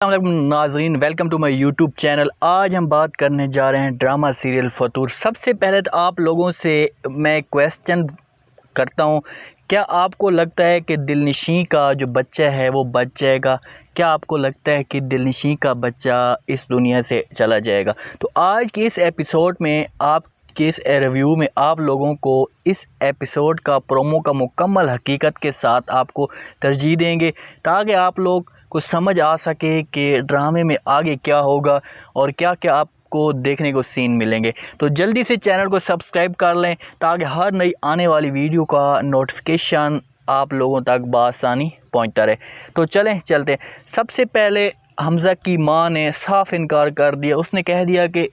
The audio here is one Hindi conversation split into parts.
नाजरीन, welcome to my YouTube channel. आज हम बात करने जा रहे हैं ड्रामा सीरियल फतूर। सबसे पहले तो आप लोगों से मैं क्वेश्चन करता हूं, क्या आपको लगता है कि दिलनिशी का जो बच्चा है वो बच जाएगा? क्या आपको लगता है कि दिलनिशी का बच्चा इस दुनिया से चला जाएगा? तो आज के इस एपिसोड में इस रिव्यू में आप लोगों को इस एपिसोड का प्रोमो का मुकम्मल हकीकत के साथ आपको तरजीह देंगे, ताकि आप लोग को समझ आ सके कि ड्रामे में आगे क्या होगा और क्या क्या आपको देखने को सीन मिलेंगे। तो जल्दी से चैनल को सब्सक्राइब कर लें ताकि हर नई आने वाली वीडियो का नोटिफिकेशन आप लोगों तक बआसानी पहुंचता रहे। तो चलते हैं। सबसे पहले हमज़ा की मां ने साफ इनकार कर दिया। उसने कह दिया कि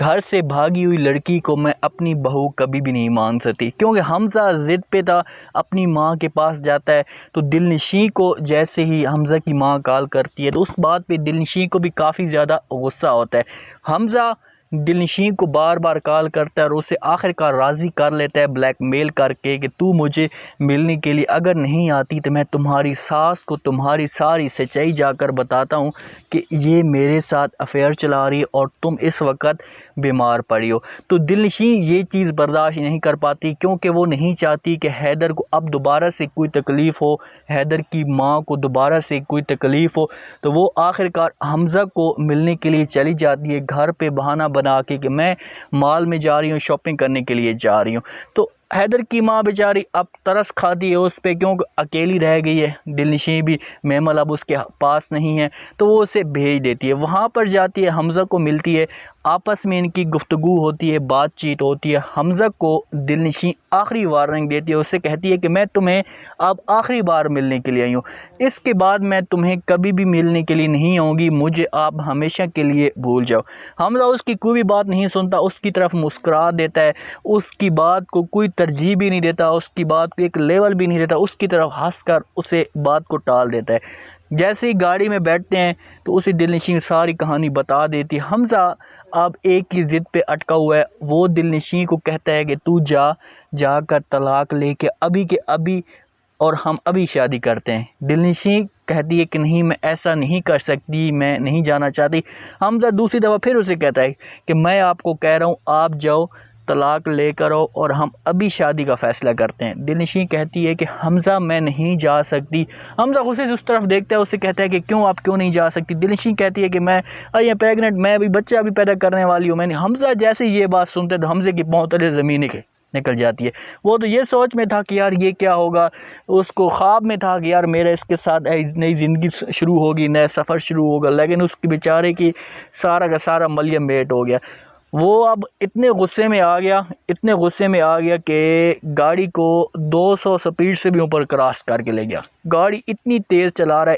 घर से भागी हुई लड़की को मैं अपनी बहू कभी भी नहीं मान सकती, क्योंकि हमज़ा ज़िद पे था, अपनी मां के पास जाता है। तो दिलनिशी को जैसे ही हमज़ा की मां कॉल करती है तो उस बात पे दिलनिशी को भी काफ़ी ज़्यादा गुस्सा होता है। हमज़ा दिलनिशी को बार बार कॉल करता है और उसे आखिरकार राज़ी कर लेता है ब्लैकमेल करके कि तू मुझे मिलने के लिए अगर नहीं आती तो मैं तुम्हारी सास को तुम्हारी सारी सच्चाई जाकर बताता हूँ कि ये मेरे साथ अफेयर चला रही है और तुम इस वक्त बीमार पड़ी हो। तो दिलनिशी ये चीज़ बर्दाश्त नहीं कर पाती, क्योंकि वो नहीं चाहती कि हैदर को अब दोबारा से कोई तकलीफ़ हो, हैदर की माँ को दोबारा से कोई तकलीफ़ हो। तो वो आखिरकार हमज़ा को मिलने के लिए चली जाती है, घर पे बहाना बना के कि मैं मॉल में जा रही हूँ, शॉपिंग करने के लिए जा रही हूँ। तो हैदर की माँ बेचारी अब तरस खाती है उस पे, क्योंकि अकेली रह गई है। दिलनिशी भी मेमल अब उसके पास नहीं है, तो वो उसे भेज देती है। वहाँ पर जाती है, हमज़ा को मिलती है, आपस में इनकी गुफ्तगू होती है, बातचीत होती है। हमज़ा को दिलनिशी आखिरी वार्निंग देती है, उससे कहती है कि मैं तुम्हें अब आखिरी बार मिलने के लिए आई हूँ, इसके बाद मैं तुम्हें कभी भी मिलने के लिए नहीं आऊँगी, मुझे आप हमेशा के लिए भूल जाओ। हमज़ा उसकी कोई भी बात नहीं सुनता, उसकी तरफ मुस्कुरा देता है, उसकी बात को कोई तरजीह भी नहीं देता, उसकी बात को एक लेवल भी नहीं देता, उसकी तरफ हंसकर उसे बात को टाल देता है। जैसे ही गाड़ी में बैठते हैं तो उसे दिलनिशी सारी कहानी बता देती है। हमज़ा अब एक ही ज़िद पे अटका हुआ है। वो दिलनिशी को कहता है कि तू जाकर तलाक लेके अभी के अभी और हम अभी शादी करते हैं। दिलनिशी कहती है कि नहीं, मैं ऐसा नहीं कर सकती, मैं नहीं जाना चाहती। हमज़ा दूसरी दफ़ा फिर उसे कहता है कि मैं आपको कह रहा हूँ, आप जाओ तलाक लेकर आओ और हम अभी शादी का फ़ैसला करते हैं। दिलनिशी कहती है कि हमज़ा मैं नहीं जा सकती। हमज़ा गुस्से से उस तरफ देखता है, उससे कहता है कि आप क्यों नहीं जा सकती? दिलनिशी कहती है कि मैं ये प्रेग्नेंट, मैं अभी बच्चा भी पैदा करने वाली हूँ। मैंने हमज़ा जैसे ये बात सुनते तो हमज़े की पाँव तले ज़मीन के निकल जाती है। वो तो ये सोच में था कि यार ये क्या होगा, उसको ख्वाब में था कि यार मेरा इसके साथ नई ज़िंदगी शुरू होगी, नया सफ़र शुरू होगा, लेकिन उसके बेचारे की सारा का सारा मलिया मेट हो गया। वो अब इतने गुस्से में आ गया कि गाड़ी को 200 स्पीड से भी ऊपर क्रॉस करके ले गया। गाड़ी इतनी तेज़ चला रहा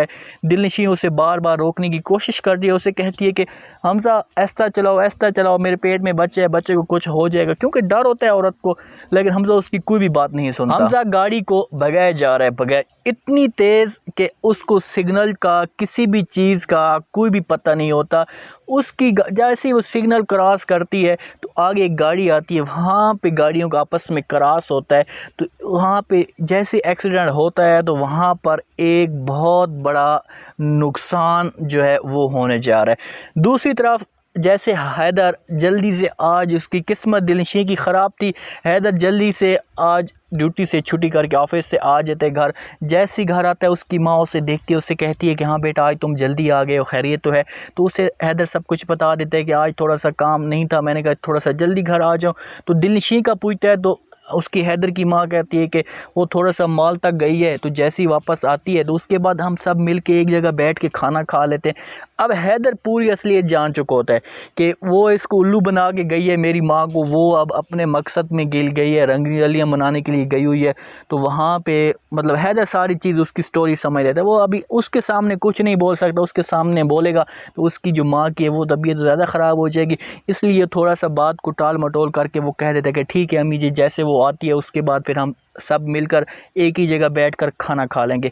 है। दिलनिशी उसे बार बार रोकने की कोशिश कर रही है, उसे कहती है कि हमज़ा ऐसा चलाओ, मेरे पेट में बच्चे है, बच्चे को कुछ हो जाएगा, क्योंकि डर होता है औरत को। लेकिन हमज़ा उसकी कोई भी बात नहीं सुनता। हमज़ा गाड़ी को भगाया जा रहा है, भगाया इतनी तेज़ कि उसको सिग्नल का, किसी भी चीज़ का कोई भी पता नहीं होता। उसकी जैसे ही वो सिग्नल क्रॉस करती है तो आगे एक गाड़ी आती है, वहाँ पे गाड़ियों का आपस में क्रॉस होता है। तो वहाँ पे जैसे एक्सीडेंट होता है तो वहाँ पर एक बहुत बड़ा नुकसान जो है वो होने जा रहा है। दूसरी तरफ जैसे हैदर जल्दी से, आज उसकी किस्मत दिलनिशी की ख़राब थी, हैदर जल्दी से आज ड्यूटी से छुट्टी करके ऑफिस से आ जाते घर। जैसे ही घर आता है उसकी माँ उसे देखती है, उससे कहती है कि हाँ बेटा आज तुम जल्दी आ गए हो, खैरियत तो है? तो उसे हैदर सब कुछ बता देता है कि आज थोड़ा सा काम नहीं था, मैंने कहा थोड़ा सा जल्दी घर आ जाओ। तो दिलनिशी का पूछता है तो उसकी हैदर की माँ कहती है कि वो थोड़ा सा मॉल तक गई है, तो जैसे ही वापस आती है तो उसके बाद हम सब मिल के एक जगह बैठ के खाना खा लेते हैं। अब हैदर पूरी असलियत जान चुका होता है कि वो इसको उल्लू बना के गई है मेरी माँ को, वो अब अपने मकसद में गिल गई है, रंगरलियाँ मनाने के लिए गई हुई है। तो वहाँ पे मतलब हैदर सारी चीज़ उसकी स्टोरी समझ लेता है। वो अभी उसके सामने कुछ नहीं बोल सकता, उसके सामने बोलेगा तो उसकी जो माँ की है वो तबीयत ज़्यादा ख़राब हो जाएगी, इसलिए थोड़ा सा बात को टाल मटोल करके वो कह देता है कि ठीक है अम्मी जी, जैसे वो आती है उसके बाद फिर हम सब मिलकर एक ही जगह बैठकर खाना खा लेंगे।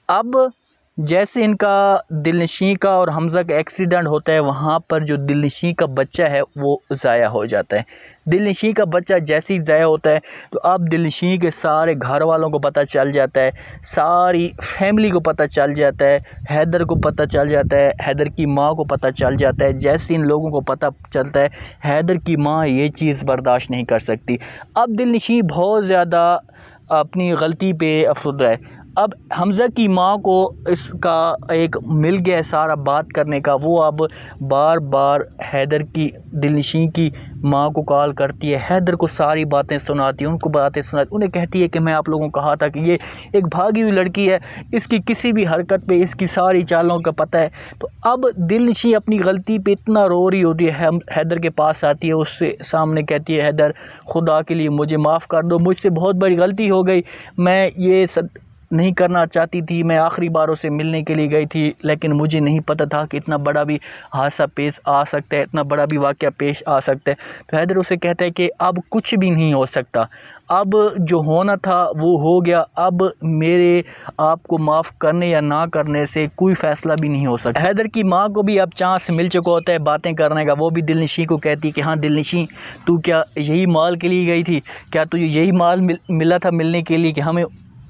अब जैसे इनका दिलनशी का और हमज़ा का एक्सीडेंट होता है, वहाँ पर जो दिलनशी का बच्चा है वो ज़ाया हो जाता है। दिलनशी का बच्चा जैसे ही ज़ाया होता है तो अब दिलनशी के सारे घर वालों को पता चल जाता है, सारी फैमिली को पता चल जाता है, हैदर को पता चल जाता है, हैदर की माँ को पता चल जाता है। जैसे इन लोगों को पता चलता है, हैदर की माँ ये चीज़ बर्दाश्त नहीं कर सकती। अब दिलनशी बहुत ज़्यादा अपनी गलती पे अफसोस है। अब हमज़ा की माँ को इसका एक मिल गया है सारा बात करने का। वो अब बार बार हैदर की दिलनशी की माँ को कॉल करती है, हैदर को सारी बातें सुनाती है, उनको बातें सुनाती, उन्हें कहती है कि मैं आप लोगों को कहा था कि ये एक भागी हुई लड़की है, इसकी किसी भी हरकत पे इसकी सारी चालों का पता है। तो अब दिलनशी अपनी गलती पे इतना रो रही होती है, हैदर के पास आती है, उससे सामने कहती है, हैदर खुदा के लिए मुझे माफ़ कर दो, मुझसे बहुत बड़ी गलती हो गई, मैं ये सब नहीं करना चाहती थी, मैं आखिरी बार उसे मिलने के लिए गई थी, लेकिन मुझे नहीं पता था कि इतना बड़ा भी हादसा पेश आ सकता है, इतना बड़ा भी वाक़या पेश आ सकता है। तो हैदर उसे कहता है कि अब कुछ भी नहीं हो सकता, अब जो होना था वो हो गया, अब मेरे आपको माफ़ करने या ना करने से कोई फ़ैसला भी नहीं हो सकता। हैदर की माँ को भी अब चांस मिल चुका होता है बातें करने का। वो भी दिलनशी को कहती है कि हाँ दिलनशी, तू क्या यही माल के लिए गई थी? क्या तुझे यही माल मिला था मिलने के लिए कि हमें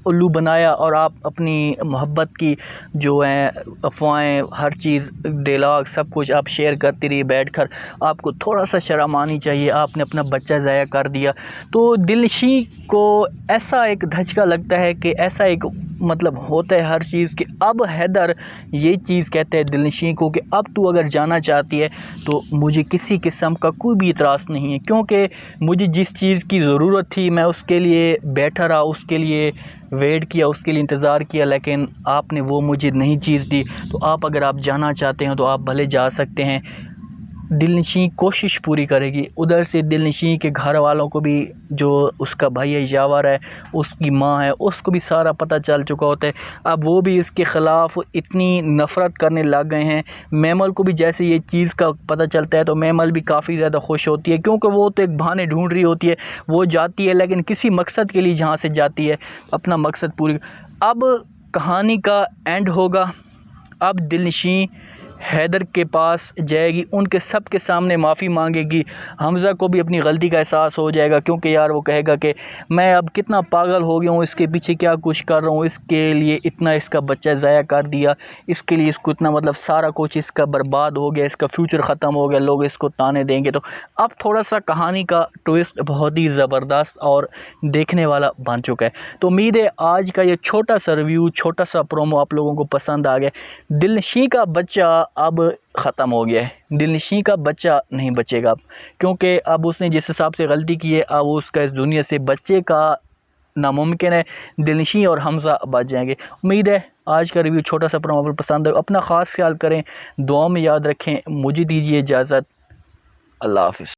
उल्लू बनाया और आप अपनी मोहब्बत की जो है अफवाहें, हर चीज़, डायलॉग, सब कुछ आप शेयर करती रही बैठकर? आपको थोड़ा सा शर्म आनी चाहिए, आपने अपना बच्चा ज़ाया कर दिया। तो दिलनशी को ऐसा एक धचका लगता है कि ऐसा एक मतलब होता है हर चीज़ कि अब हैदर ये चीज़ कहते हैं दिलनशी को कि अब तू अगर जाना चाहती है तो मुझे किसी किस्म का कोई भी इतराज़ नहीं है, क्योंकि मुझे जिस चीज़ की ज़रूरत थी मैं उसके लिए बैठा रहा, उसके लिए वेट किया, उसके लिए इंतज़ार किया, लेकिन आपने वो मुझे नहीं चीज़ दी। तो आप अगर आप जाना चाहते हैं तो आप भले जा सकते हैं। दिलनशी कोशिश पूरी करेगी। उधर से दिलनशी के घर वालों को भी, जो उसका भाई है यावर है, उसकी माँ है, उसको भी सारा पता चल चुका होता है। अब वो भी इसके ख़िलाफ़ इतनी नफ़रत करने लग गए हैं। मेमल को भी जैसे ये चीज़ का पता चलता है तो मेमल भी काफ़ी ज़्यादा खुश होती है, क्योंकि वो तो एक बहाने ढूंढ रही होती है। वो जाती है लेकिन किसी मकसद के लिए जहाँ से जाती है, अपना मकसद पूरी। अब कहानी का एंड होगा। अब दिलनशी हैदर के पास जाएगी, उनके सब के सामने माफ़ी मांगेगी। हमज़ा को भी अपनी गलती का एहसास हो जाएगा, क्योंकि यार वो कहेगा कि मैं अब कितना पागल हो गया हूँ, इसके पीछे क्या कुछ कर रहा हूँ, इसके लिए इतना इसका बच्चा ज़ाया कर दिया, इसके लिए इसको इतना मतलब सारा कुछ इसका बर्बाद हो गया, इसका फ्यूचर ख़त्म हो गया, लोग इसको ताने देंगे। तो अब थोड़ा सा कहानी का ट्विस्ट बहुत ही ज़बरदस्त और देखने वाला बन चुका है। तो उम्मीद है आज का ये छोटा सा रिव्यू, छोटा सा प्रोमो आप लोगों को पसंद आ गया। दिलनशी का बच्चा अब ख़त्म हो गया है, दिलनशी का बच्चा नहीं बचेगा अब, क्योंकि अब उसने जिस हिसाब से गलती की है, अब उसका इस दुनिया से बच्चे का नामुमकिन है। दिलनशी और हमज़ा बच जाएंगे। उम्मीद है आज का रिव्यू छोटा सा प्रोमो पसंद है। अपना ख़ास ख्याल करें, दुआ में याद रखें। मुझे दीजिए इजाज़त। अल्लाह हाफ़िज़।